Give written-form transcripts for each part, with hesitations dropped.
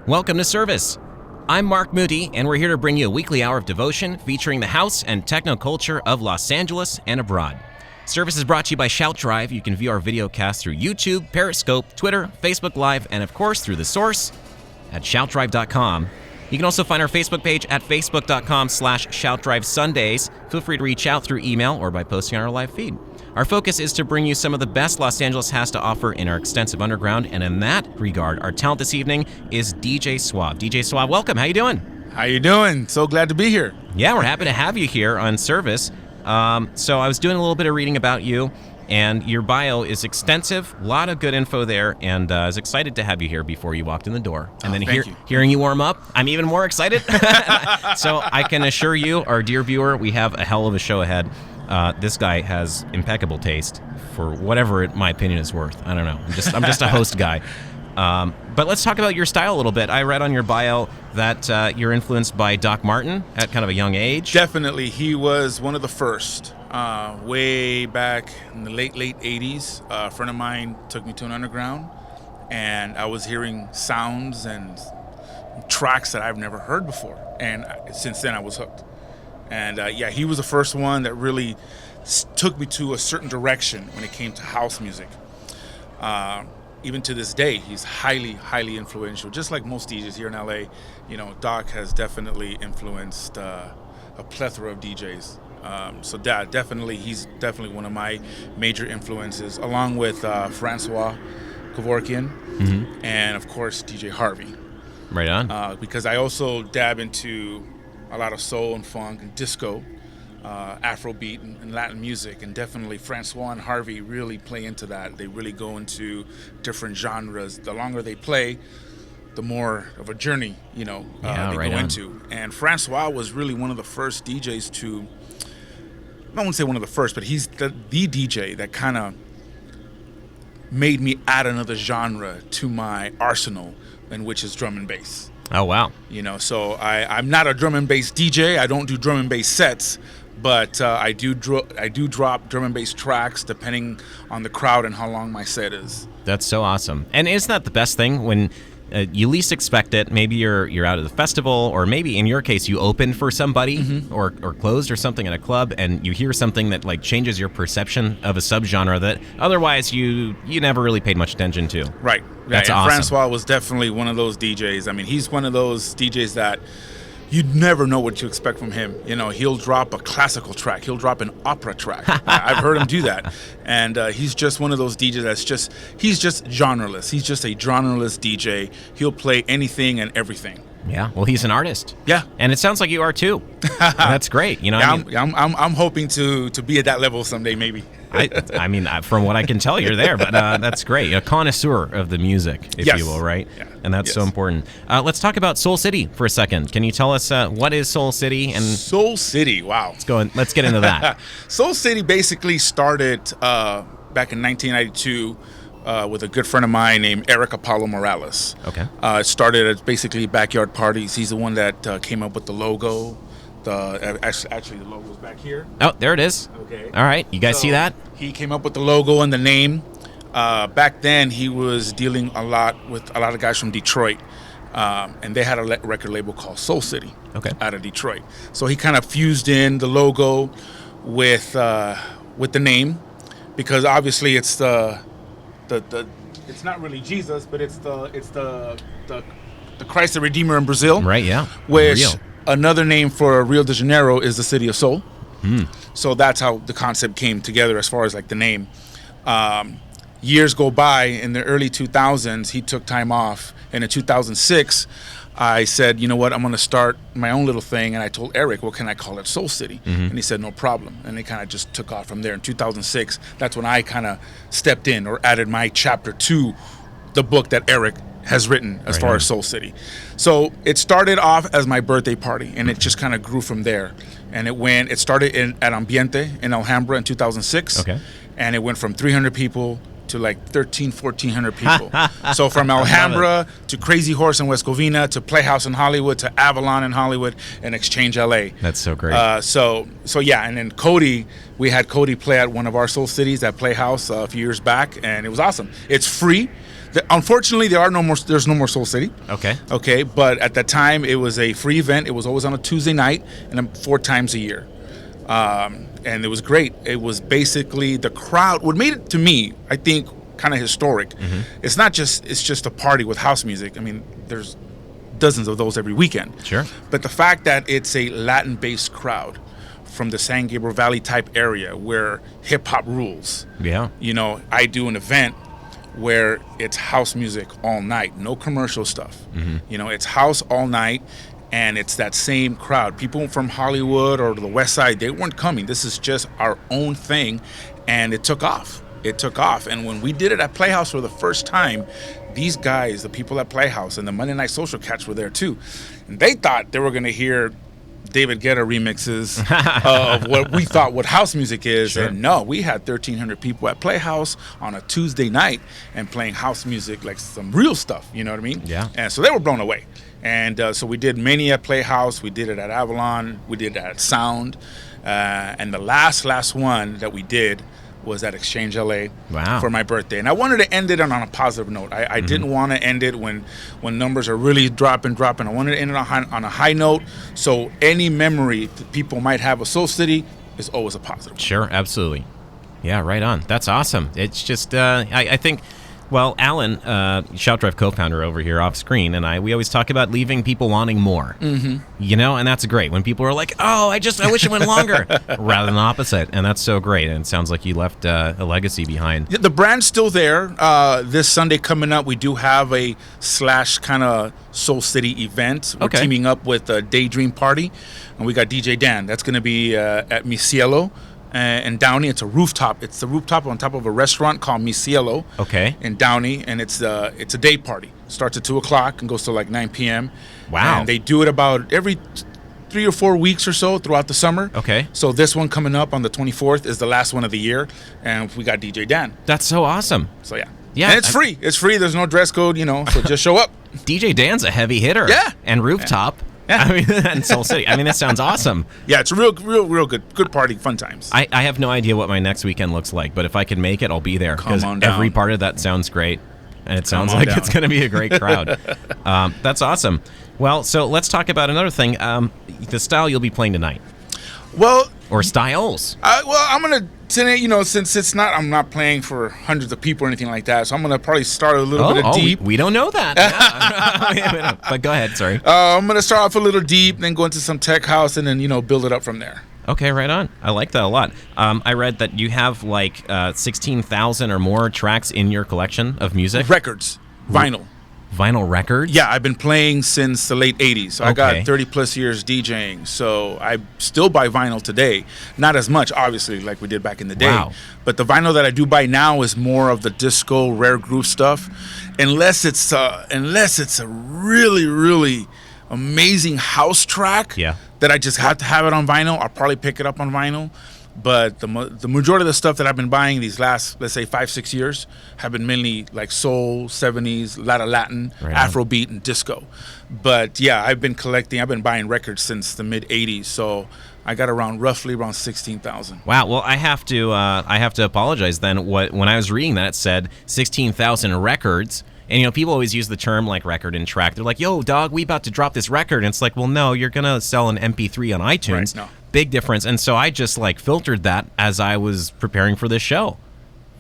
Welcome to Service. I'm Mark Mutti, and we're here to bring you a weekly hour of devotion featuring the house and techno culture of Los Angeles and abroad. Service is brought to you by Shout Drive. You can view our video cast through YouTube, Periscope, Twitter, Facebook Live, and of course through The Source at shoutdrive.com. You can also find our Facebook page at facebook.com/shoutdrivesundays. Feel free to reach out through email or by posting on our live feed. Our focus is to bring you some of the best Los Angeles has to offer in our extensive underground, and in that regard, our talent this evening is DJ Suave. DJ Suave, welcome. How you doing? How you doing? So glad to be here. Yeah, we're happy to have you here on Service. So I was doing a little bit of reading about you, and your bio is extensive, a lot of good info there, and I was excited to have you here before you walked in the door. And then hearing you warm up, I'm even more excited. So I can assure you, our dear viewer, we have a hell of a show ahead. This guy has impeccable taste for whatever my opinion is worth. I don't know. I'm just a host guy. But let's talk about your style a little bit. I read on your bio that you're influenced by Doc Martin at kind of a young age. Definitely. He was one of the first. Way back in the late 80s, a friend of mine took me to an underground, and I was hearing sounds and tracks that I've never heard before. And since then, I was hooked. And he was the first one that really took me to a certain direction when it came to house music. Even to this day, he's highly, highly influential. Just like most DJs here in LA, Doc has definitely influenced a plethora of DJs. He's definitely one of my major influences, along with Francois Kevorkian, and of course DJ Harvey. Right on. Because I also dab into a lot of soul and funk and disco, Afrobeat and Latin music, and definitely Francois and Harvey really play into that. They really go into different genres. The longer they play, the more of a journey, they go into. And Francois was really one of the first DJs to, I won't say one of the first, but he's the DJ that kind of made me add another genre to my arsenal, and which is drum and bass. Oh, wow. So I'm not a drum and bass DJ. I don't do drum and bass sets, but I do drop drum and bass tracks depending on the crowd and how long my set is. That's so awesome. And isn't that the best thing when you least expect it? Maybe you're out at the festival, or maybe in your case you open for somebody or closed or something at a club, and you hear something that like changes your perception of a subgenre that otherwise you never really paid much attention to. Right. That's and awesome. Francois was definitely one of those DJs. I mean, he's one of those DJs that you'd never know what to expect from him. He'll drop a classical track. He'll drop an opera track. I've heard him do that. And he's just one of those DJs he's just genreless. He's just a genreless DJ. He'll play anything and everything. Yeah, well, he's an artist. Yeah. And it sounds like you are too. That's great. I'm hoping to be at that level someday, maybe. I mean, from what I can tell, you're there, but that's great. A connoisseur of the music, if you will, right? Yeah. And that's so important. Let's talk about Soul City for a second. Can you tell us what is Soul City? And Soul City, wow. Let's get into that. Soul City basically started back in 1992 with a good friend of mine named Eric Apollo Morales. Okay. It started at basically backyard parties. He's the one that came up with the logo. Actually, the logo's back here. Oh, there it is. Okay. All right. You guys see that? He came up with the logo and the name. Back then, he was dealing a lot with a lot of guys from Detroit. And they had a record label called Soul City out of Detroit. So he kind of fused in the logo with the name, because obviously it's it's not really Jesus, but it's the Christ the Redeemer in Brazil. Right, yeah. Which Real. Another name for Rio de Janeiro is the city of soul. So that's how the concept came together as far as like the name. Years go by. In the early 2000s, he took time off. And in 2006, I said, you know what, I'm going to start my own little thing. And I told Eric, what can I call it? Soul City. And he said, no problem. And it kind of just took off from there. In 2006, that's when I kind of stepped in or added my chapter to the book that Eric has written as far as Soul City. So it started off as my birthday party, and it just kind of grew from there. And it started at Ambiente in Alhambra in 2006. Okay. And it went from 300 people to like 1,400 people. So from Alhambra to Crazy Horse in West Covina to Playhouse in Hollywood to Avalon in Hollywood and Exchange LA. That's so great. So yeah, and then we had Cody play at one of our Soul Cities at Playhouse a few years back, and it was awesome. It's free. Unfortunately, there are no more. There's no more Soul City. Okay. Okay, but at that time, it was a free event. It was always on a Tuesday night, and 4 times a year. And it was great. It was basically the crowd. What made it to me, I think, kind of historic. Mm-hmm. It's just a party with house music. I mean, there's dozens of those every weekend. Sure. But the fact that it's a Latin-based crowd from the San Gabriel Valley type area where hip hop rules. Yeah. You know, I do an event where it's house music all night, no commercial stuff. Mm-hmm. You know, it's house all night. And it's that same crowd. People from Hollywood or the West Side, they weren't coming. This is just our own thing. And it took off. And when we did it at Playhouse for the first time, these guys, the people at Playhouse and the Monday Night Social Cats were there too. And they thought they were going to hear David Guetta remixes of what we thought what house music is. Sure. And no, we had 1,300 people at Playhouse on a Tuesday night and playing house music, like some real stuff. You know what I mean? Yeah. And so they were blown away. And so we did many at Playhouse. We did it at Avalon. We did it at Sound. And the last one that we did was at Exchange LA. Wow. For my birthday. And I wanted to end it on a positive note. I didn't want to end it when numbers are really dropping. I wanted to end it on a high note. So any memory that people might have of Soul City is always a positive. Sure, absolutely. Yeah, right on. That's awesome. It's just, I think... Well, Alan, Shout Drive co-founder over here off screen, and we always talk about leaving people wanting more. Mm-hmm. You know, and that's great. When people are like, oh, I wish it went longer, rather than the opposite. And that's so great. And it sounds like you left a legacy behind. The brand's still there. This Sunday coming up, we do have a / kind of Soul City event. We're teaming up with a Daydream Party, and we got DJ Dan. That's going to be at Mi Cielo. In Downey. It's a rooftop. It's the rooftop on top of a restaurant called Mi Cielo. Okay. In Downey, and it's a day party. Starts at 2:00 and goes to like 9 p.m. Wow. And they do it about every 3 or 4 weeks or so throughout the summer. Okay. So this one coming up on the 24th is the last one of the year, and we got DJ Dan. That's so awesome. So yeah. Yeah. And it's free. It's free. There's no dress code, so just show up. DJ Dan's a heavy hitter. Yeah. And rooftop. Yeah. I mean, and Soul City. I mean, that sounds awesome. Yeah, it's a real good party, fun times. I have no idea what my next weekend looks like, but if I can make it, I'll be there. Come on down. Every part of that sounds great, and it sounds like it's going to be a great crowd. That's awesome. Well, so let's talk about another thing. The style you'll be playing tonight. Well, or styles. I'm gonna tonight. Since I'm not playing for hundreds of people or anything like that. So I'm gonna probably start a little bit of deep. We don't know that. Yeah. But go ahead. Sorry. I'm gonna start off a little deep, then go into some tech house, and then build it up from there. Okay, right on. I like that a lot. I read that you have like 16,000 or more tracks in your collection of music. Records, vinyl. Vinyl records? Yeah, I've been playing since the late 80s. So I got 30 plus years DJing. So I still buy vinyl today. Not as much, obviously, like we did back in the day. Wow. But the vinyl that I do buy now is more of the disco, rare groove stuff. Unless it's a really, really amazing house track that I just have to have it on vinyl, I'll probably pick it up on vinyl. But the majority of the stuff that I've been buying these last, let's say, 5-6 years have been mainly like soul, 70s, a lot of Latin, Afrobeat, and disco. But yeah, I've been buying records since the mid 80s. So I got roughly around 16,000. Wow. Well, I have to apologize then. When I was reading that, it said 16,000 records. And people always use the term like record and track. They're like, "Yo, dog, we about to drop this record." And it's like, well, no, you're gonna sell an MP3 on iTunes. Right, no. Big difference. And so I just filtered that as I was preparing for this show.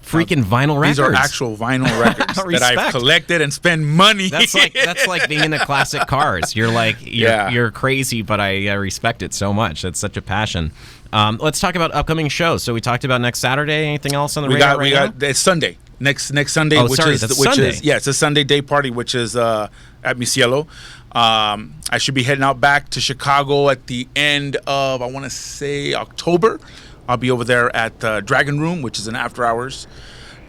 Freaking vinyl records. These are actual vinyl records that I've collected and spent money. That's like being into classic cars. You're crazy, but I respect it so much. It's such a passion. Let's talk about upcoming shows. So we talked about next Saturday. Anything else on the radar right now? It's Sunday. Next Sunday, it's a Sunday day party, which is at Mi Cielo. I should be heading out back to Chicago at the end of, I want to say, October. I'll be over there at the Dragon Room, which is an after hours.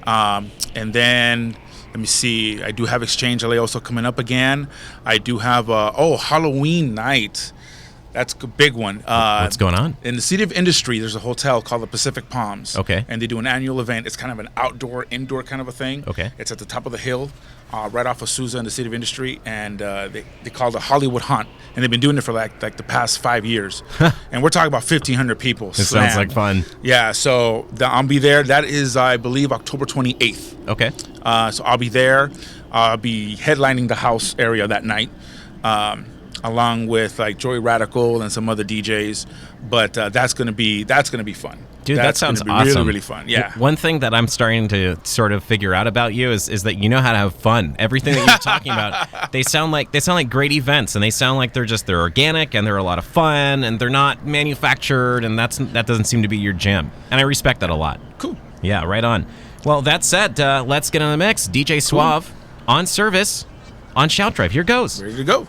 And then, let me see, I do have Exchange LA also coming up again. I do have, Halloween night. That's a big one. What's going on? In the City of Industry, there's a hotel called the Pacific Palms. Okay. And they do an annual event. It's kind of an indoor kind of a thing. Okay. It's at the top of the hill. right off of Sousa in the City of Industry, and they call it the Hollywood Haunt, and they've been doing it for like the past 5 years, and we're talking about 1,500 people. It sounds like fun. Yeah, so I'll be there. That is, I believe, October 28th. Okay. So I'll be there. I'll be headlining the house area that night, along with like Joey Radical and some other DJs. But that's gonna be fun. Dude, that's that sounds gonna be awesome. Really, really fun. Yeah. One thing that I'm starting to sort of figure out about you is that you know how to have fun. Everything that you're talking about, they sound like great events, and they sound like they're organic and they're a lot of fun, and they're not manufactured, and that doesn't seem to be your jam. And I respect that a lot. Cool. Yeah, right on. Well, that said, let's get in the mix. DJ Suave on Service on Shout Drive. Here goes. Ready to go.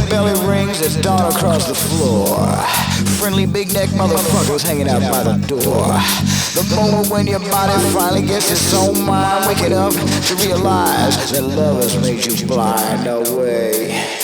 belly rings that dawn across the floor. Friendly big neck motherfuckers hanging out by the door. The moment when your body finally gets its own mind, waking up to realize that love has made you blind. No way.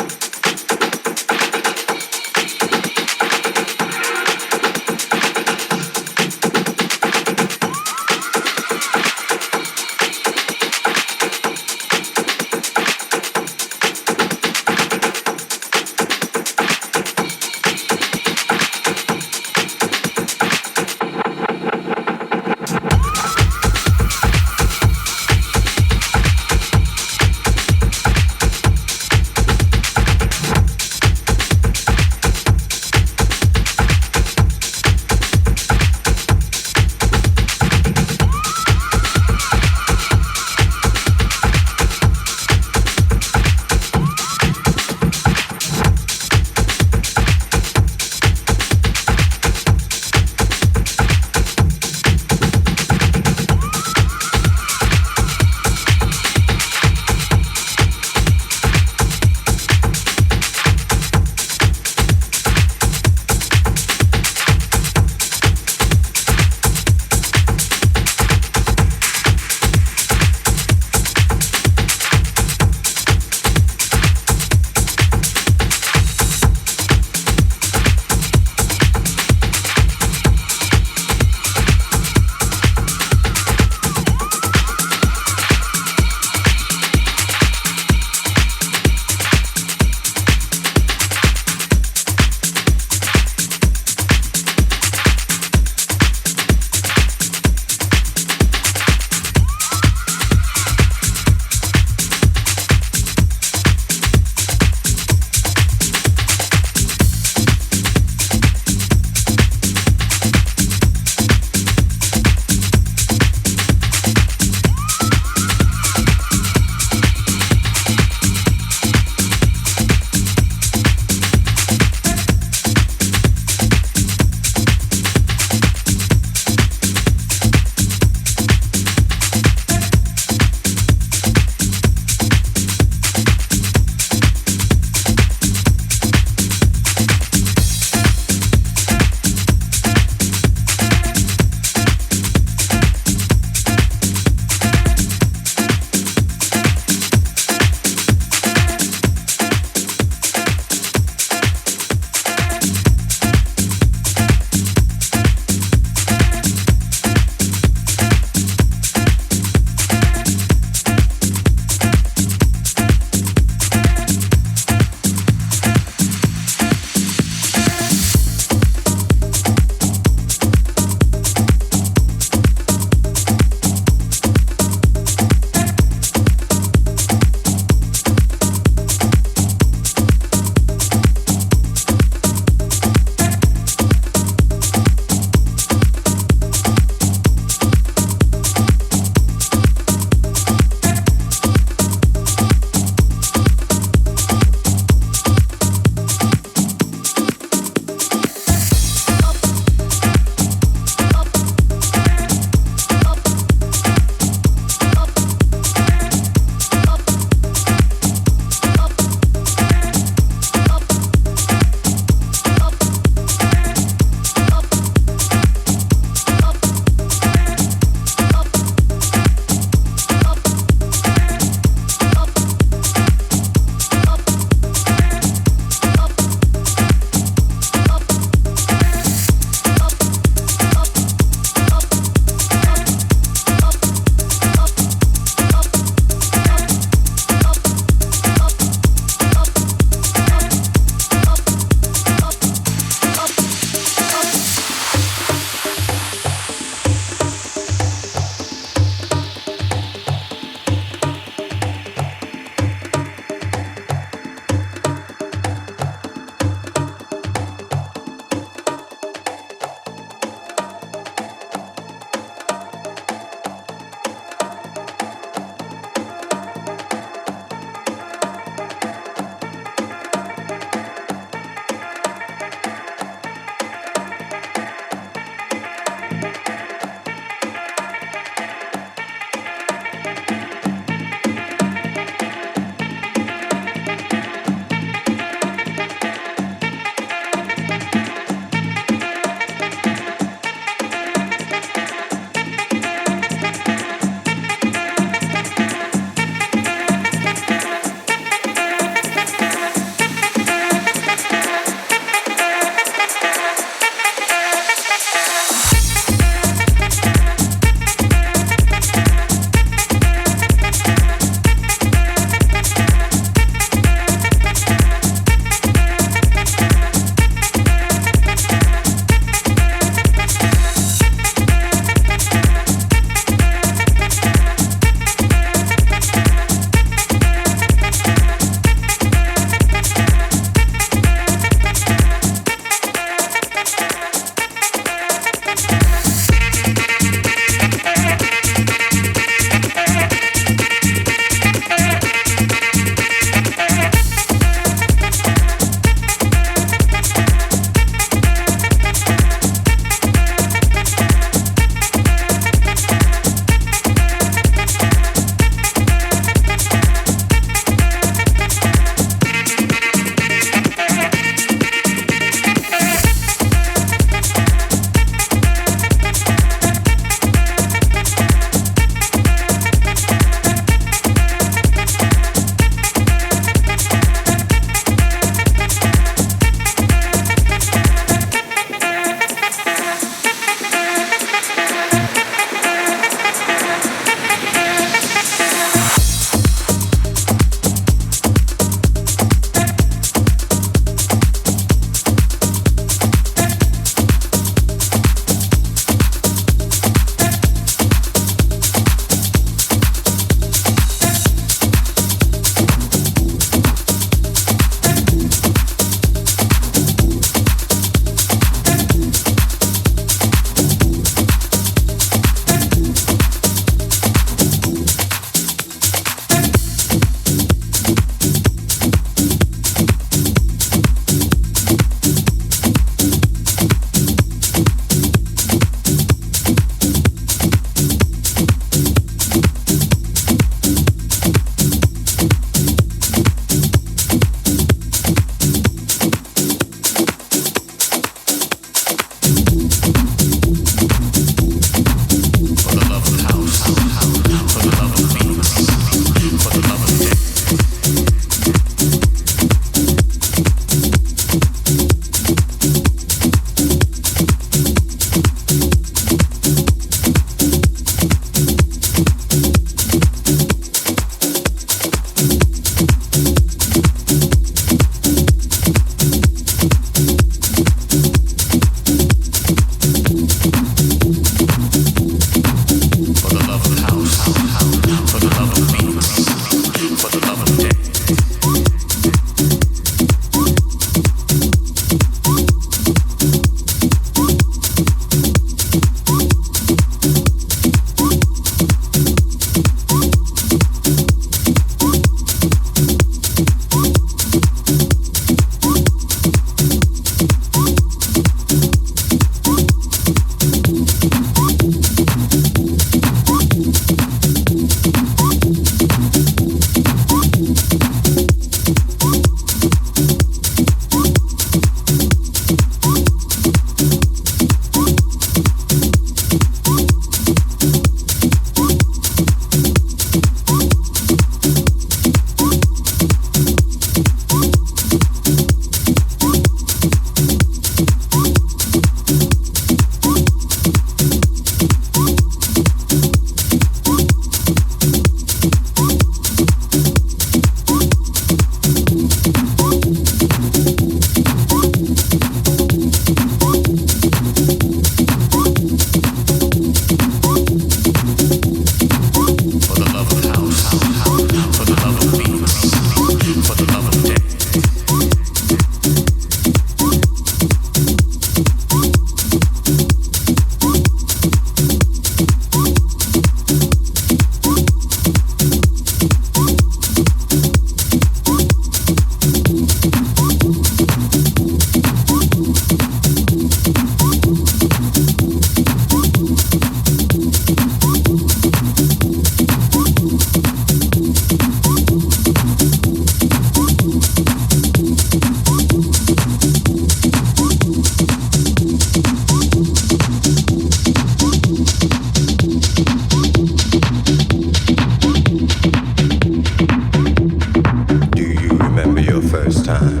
first time?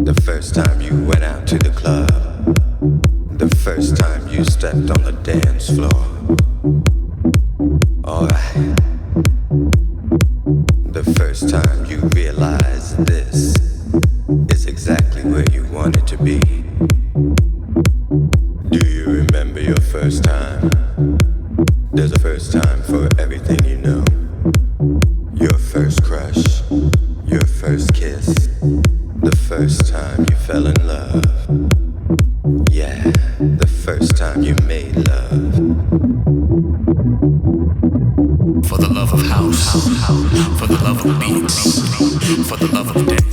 The first time you went out to the club. The first time you stepped on the dance floor. Alright. The first time you realized this is exactly where you wanted to be. Do you remember your first time? There's a first time for everything you know. Your first crush, your first kiss, the first time you fell in love. Yeah, the first time you made love. For the love of house, for the love of beats, for the love of dance.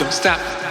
Don't stop.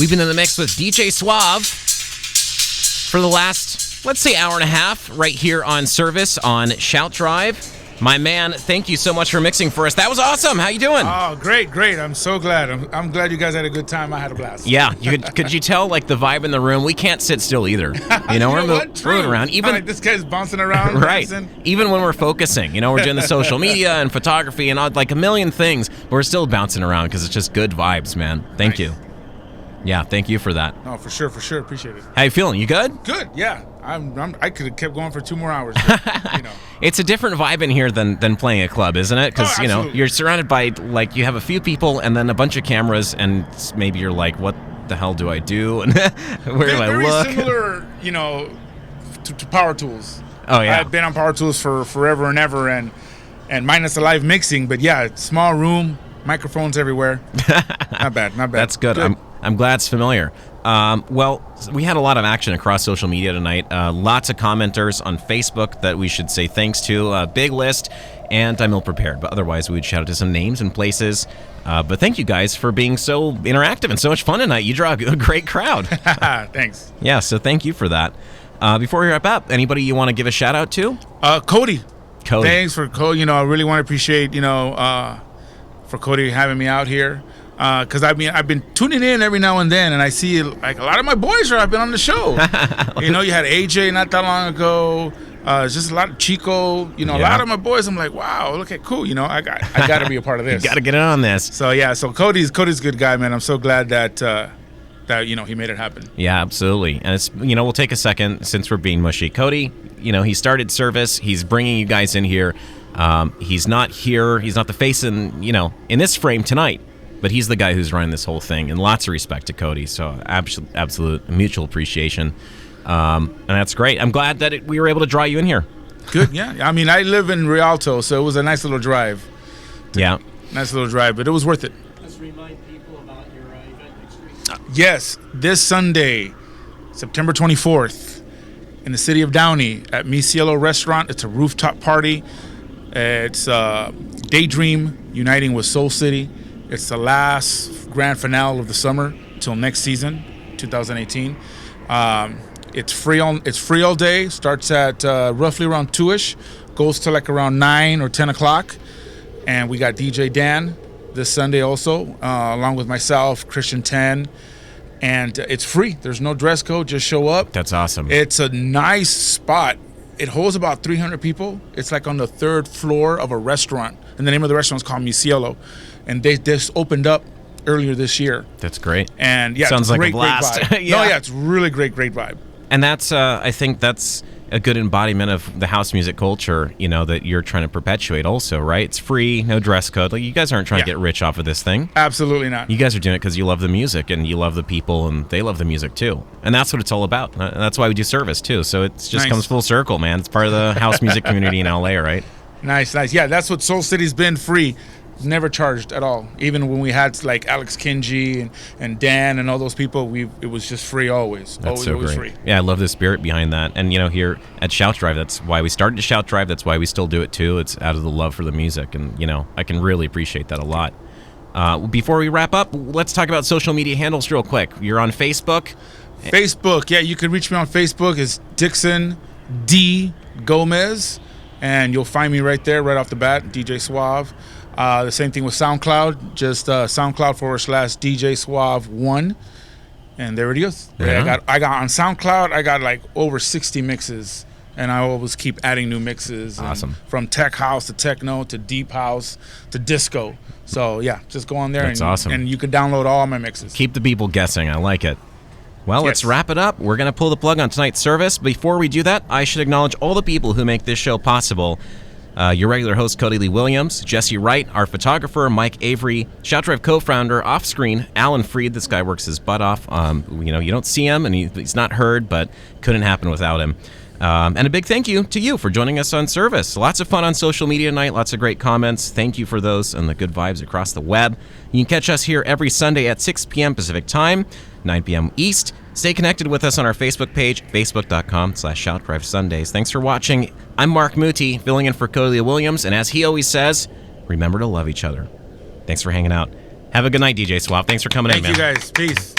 We've been in the mix with DJ Suave for the last, let's say, hour and a half right here on Service on Shout Drive. My man, thank you so much for mixing for us. That was awesome. How you doing? Oh, great. I'm so glad. I'm glad you guys had a good time. I had a blast. Yeah, could you tell like the vibe in the room? We can't sit still either. You know, we're moving around. Even like this guy's bouncing around. Right. Dancing. Even when we're focusing, you know, we're doing the social media and photography and all, like a million things. But we're still bouncing around because it's just good vibes, man. Thank you. Yeah, thank you for that. No, for sure. Appreciate it. How you feeling? You good? Good. Yeah. I could have kept going for 2 more hours. But, you know. It's a different vibe in here than playing a club, isn't it? Because, you know, you're surrounded by, like, you have a few people and then a bunch of cameras, and maybe you're like, what the hell do I do? And where do I look? Very similar, you know, to Power Tools. Oh, yeah. I've been on Power Tools for forever and ever, and minus the live mixing. But, yeah, small room, microphones everywhere. Not bad. That's good. I'm glad it's familiar. Well, we had a lot of action across social media tonight. Lots of commenters on Facebook that we should say thanks to. A big list, and I'm ill prepared. But otherwise, we would shout out to some names and places. But thank you guys for being so interactive and so much fun tonight. You draw a great crowd. Thanks. Yeah, so thank you for that. Before we wrap up, anybody you want to give a shout out to? Cody. Thanks for Cody. You know, I really want to appreciate, you know, for Cody having me out here. Because I've been tuning in every now and then, and I see like a lot of my boys have been on the show. You know, you had AJ not that long ago. Just a lot of Chico. You know, a lot of my boys. I'm like, wow, look at cool. You know, I got to be a part of this. You got to get in on this. So yeah, so Cody's a good guy, man. I'm so glad that you know he made it happen. Yeah, absolutely. And it's, you know, we'll take a second since we're being mushy. Cody, you know, he started Service. He's bringing you guys in here. He's not here. He's not the face in this frame tonight. But he's the guy who's running this whole thing, and lots of respect to Cody. So absolute mutual appreciation, and that's great. I'm glad that we were able to draw you in here. Good, yeah. I mean, I live in Rialto, so it was a nice little drive. But it was worth it. Let's remind people about your event next week. Yes, this Sunday, September 24th, in the city of Downey at Mi Cielo Restaurant. It's a rooftop party. It's Daydream uniting with Soul City. It's the last grand finale of the summer till next season, 2018. It's free all day. Starts at roughly around 2ish, goes to like around 9 or 10 o'clock. And we got DJ Dan this Sunday also, along with myself, Christian 10. And it's free. There's no dress code. Just show up. That's awesome. It's a nice spot. It holds about 300 people. It's like on the 3rd floor of a restaurant. And the name of the restaurant is called Mi Cielo. And they just opened up earlier this year. That's great. And yeah, sounds like a blast. Great vibe. No, yeah, it's really great vibe. And that's, I think that's a good embodiment of the house music culture, you know, that you're trying to perpetuate also, right? It's free, no dress code. Like, you guys aren't trying to get rich off of this thing. Absolutely not. You guys are doing it because you love the music and you love the people and they love the music too. And that's what it's all about. And that's why we do Service too. So it just comes full circle, man. It's part of the house music community in LA, right? Nice. Yeah, that's what Soul City's been, free. Never charged at all. Even when we had like Alex Kinji and Dan and all those people, it was just free always. That's always great. Free. Yeah, I love the spirit behind that. And, you know, here at Shout Drive, that's why we started to Shout Drive. That's why we still do it too. It's out of the love for the music. And, you know, I can really appreciate that a lot. Before we wrap up, let's talk about social media handles real quick. You're on Facebook. Yeah, you can reach me on Facebook. It's Dixon D. Gomez. And you'll find me right there, right off the bat, DJ Suave. The same thing with SoundCloud, just SoundCloud/DJ Suave 1. And there it is. Yeah. I got on SoundCloud, I got like over 60 mixes. And I always keep adding new mixes. Awesome. From tech house to techno to deep house to disco. So yeah, just go on there. That's awesome. And you can download all my mixes. Keep the people guessing. I like it. Well, let's wrap it up. We're going to pull the plug on tonight's service. Before we do that, I should acknowledge all the people who make this show possible. Your regular host, Cody Lee Williams, Jesse Wright, our photographer, Mike Avery, Shout Drive co-founder, off-screen, Alan Freed. This guy works his butt off. You know, you don't see him, and he's not heard, but couldn't happen without him. And a big thank you to you for joining us on Service. Lots of fun on social media tonight, lots of great comments. Thank you for those and the good vibes across the web. You can catch us here every Sunday at 6 p.m. Pacific Time, 9 p.m. East. Stay connected with us on our Facebook page, facebook.com/ShoutDriveSundays. Thanks for watching. I'm Mark Mutti, filling in for Cody Lee Williams, and as he always says, remember to love each other. Thanks for hanging out. Have a good night, DJ Swap. Thanks for coming in, man. Thank you, guys. Peace.